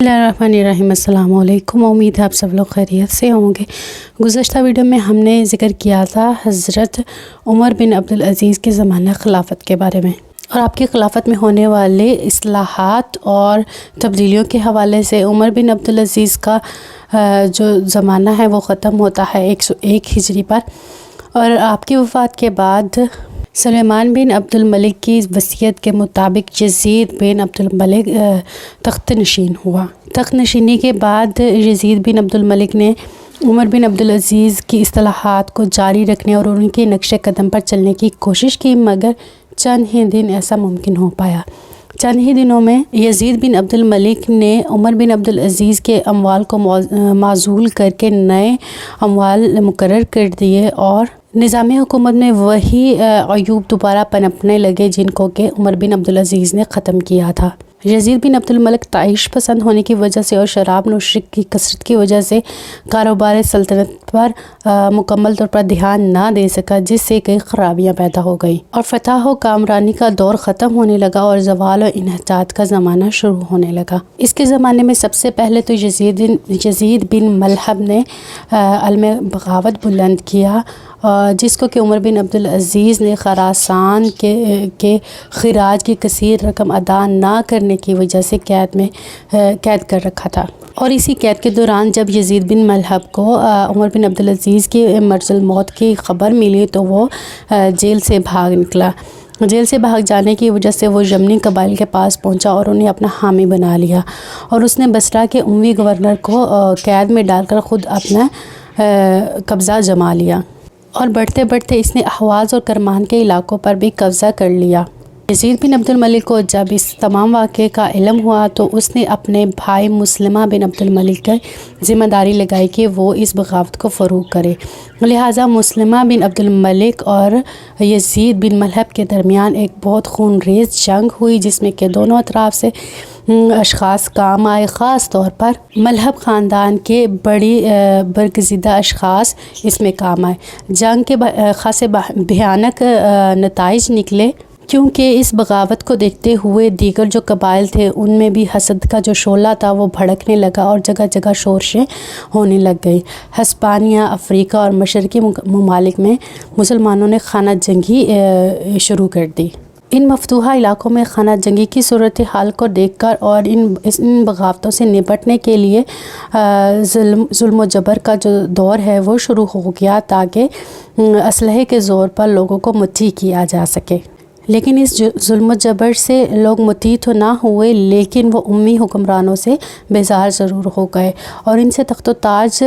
बिस्मिल्लाहिर्रहमानिर्रहीम। अस्सलाम वालेकुम। उम्मीद है आप सब लोग खैरियत से होंगे। गुज़श्ता वीडियो में हमने ज़िक्र किया था हज़रत उमर बिन अब्दुल अज़ीज़ के ज़माना खिलाफत के बारे में, और आपकी खिलाफत में होने वाले इस्लाहात और तब्दीलियों के हवाले से। उमर बिन अब्दुल अज़ीज़ का जो ज़माना है वो ख़त्म होता है 101 हिजरी पर, और आपकी वफ़ात के बाद सुलेमान बिन अब्दुल मलिक की वसीयत के मुताबिक यज़ीद बिन अब्दुल मलिक तख्त नशीन हुआ। तख्त नशीनी के बाद यज़ीद बिन अब्दुल मलिक ने उमर बिन अब्दुल अज़ीज़ की इस्लाहात को जारी रखने और उनके नक्शे कदम पर चलने की कोशिश की, मगर चंद ही दिन ऐसा मुमकिन हो पाया। चंद ही दिनों में यज़ीद बिन अब्दुल मलिक ने उमर बिन अब्दुल अज़ीज़ के अमवाल को माज़ूल करके नए अमवाल मुकर्रर कर दिए, और निज़ाम हुकूमत में वही अयूब दोबारा पनपने लगे जिनको कि उमर बिन अब्दुल अज़ीज़ ने ख़त्म किया था। यज़ीद बिन अब्दुल मलिक ताइश पसंद होने की वजह से और शराब नोशी की कसरत की वजह से कारोबार सल्तनत पर मुकम्मल तौर पर ध्यान ना दे सका, जिससे कई ख़राबियाँ पैदा हो गई और फ़तह व कामरानी का दौर ख़त्म होने लगा और ज़वाल और इन्हतात का ज़माना शुरू होने लगा। इसके ज़माने में सबसे पहले तो यज़ीद बिन मलहब ने अलम बगावत बुलंद किया, जिसको कि उमर बिन अब्दुल अज़ीज़ ने खरासान के खिराज की कसीर रकम अदा ना करने की वजह से कैद कर रखा था। और इसी कैद के दौरान जब यज़ीद बिन मलहब को उमर बिन अब्दुल अज़ीज़ की मरज़ुल मौत की ख़बर मिली तो वो जेल से भाग निकला। जेल से भाग जाने की वजह से वो यमनी कबाइल के पास पहुंचा और उन्हें अपना हामी बना लिया, और उसने बसरा के उमवी गवर्नर को कैद में डालकर ख़ुद अपना कब्ज़ा जमा लिया, और बढ़ते बढ़ते इसने अहवाज़ और करमान के इलाकों पर भी कब्ज़ा कर लिया। यज़ीद बिन अब्दुल मलिक को जब इस तमाम वाक़े का इल्म हुआ तो उसने अपने भाई मुस्लिमा बिन अब्दुल मलिक की ज़िम्मेदारी लगाई कि वो इस बगावत को फ़रोग़ करे। लिहाजा मुस्लिमा बिन अब्दुल मलिक और यज़ीद बिन मलहब के दरमियान एक बहुत खूनरेज़ जंग हुई, जिसमें कि दोनों अतराफ़ से अशख़ास काम आए। ख़ास तौर पर मलहब ख़ानदान के बड़ी बरगज़िदा अशख़ास इसमें काम आए। जंग के ख़ासे भयानक नताइज निकले, क्योंकि इस बगावत को देखते हुए दीगर जो कबाइल थे उनमें भी हसद का जो शोला था वो भड़कने लगा और जगह जगह शोरशें होने लग गई। हिस्पानिया, अफ्रीका और मशरक़ी ममालिक में मुसलमानों ने खाना जंगी शुरू कर दी। इन मफतूहा इलाकों में खाना जंगी की सूरत हाल को देखकर और इन बगावतों से निपटने के लिए जुल्म जबर का जो दौर है वो शुरू हो गया, ताकि असलहे के ज़ोर पर लोगों को मुत्ती किया जा सके। लेकिन इस जुल्म जबर से लोग मुती तो ना हुए, लेकिन वो उम्मी हुक्मरानों से बेजार ज़रूर हो गए और इनसे तख्त ताज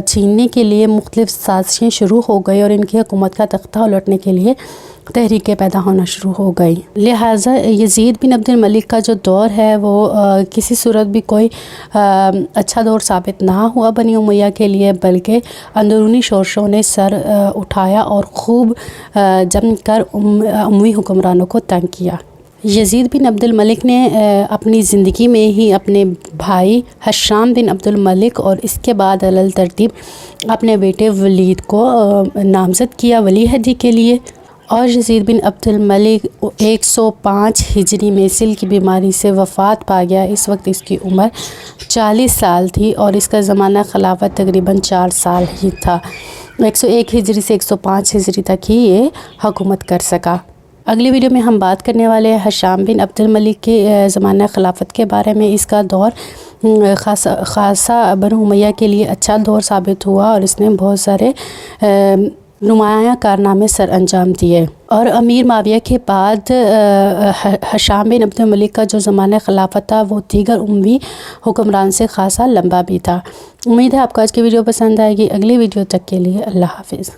छीनने के लिए मुख्तलिफ़ साज़िशें शुरू हो गई, और इनकी हुकूमत का तख्ता उलटने के लिए तहरीकें पैदा होना शुरू हो गई। लिहाजा यज़ीद बिन अब्दुल मलिक का जो दौर है वो किसी सूरत भी कोई अच्छा दौर साबित ना हुआ बनी उमैया के लिए, बल्कि अंदरूनी शोरशों ने सर उठाया और ख़ूब जमकर उम्मी हुक्मरानों को तंग किया। यज़ीद बिन अब्दुल मलिक ने अपनी ज़िंदगी में ही अपने भाई हशाम बिन अब्दुल मलिक और इसके बाद अलल तरतीब अपने बेटे वलीद को नामज़द किया वली अहदी के लिए, और यज़ीद बिन अब्दुल मलिक 105 हिजरी में सिल की बीमारी से वफ़ात पा गया। इस वक्त इसकी उम्र 40 साल थी और इसका ज़माना खिलाफत तकरीबन 4 साल ही था। 101 हिजरी से 105 हिजरी तक ही ये हुकूमत कर सका। अगली वीडियो में हम बात करने वाले हैं हशाम बिन अब्दुल मलिक के ज़माना खिलाफत के बारे में। इसका दौर ख़ासा बनु उमैया के लिए अच्छा दौर साबित हुआ और इसने बहुत सारे नुमाया कारनामे सर अंजाम दिए, और अमीर माविया के बाद हशाम बिन अब्दुल मलिक का जो ज़माना खिलाफत था वो दीगर उम्मी हुक्मरान से ख़ासा लंबा भी था। उम्मीद है आपको आज की वीडियो पसंद आएगी। अगली वीडियो तक के लिए अल्लाह हाफ़िज़।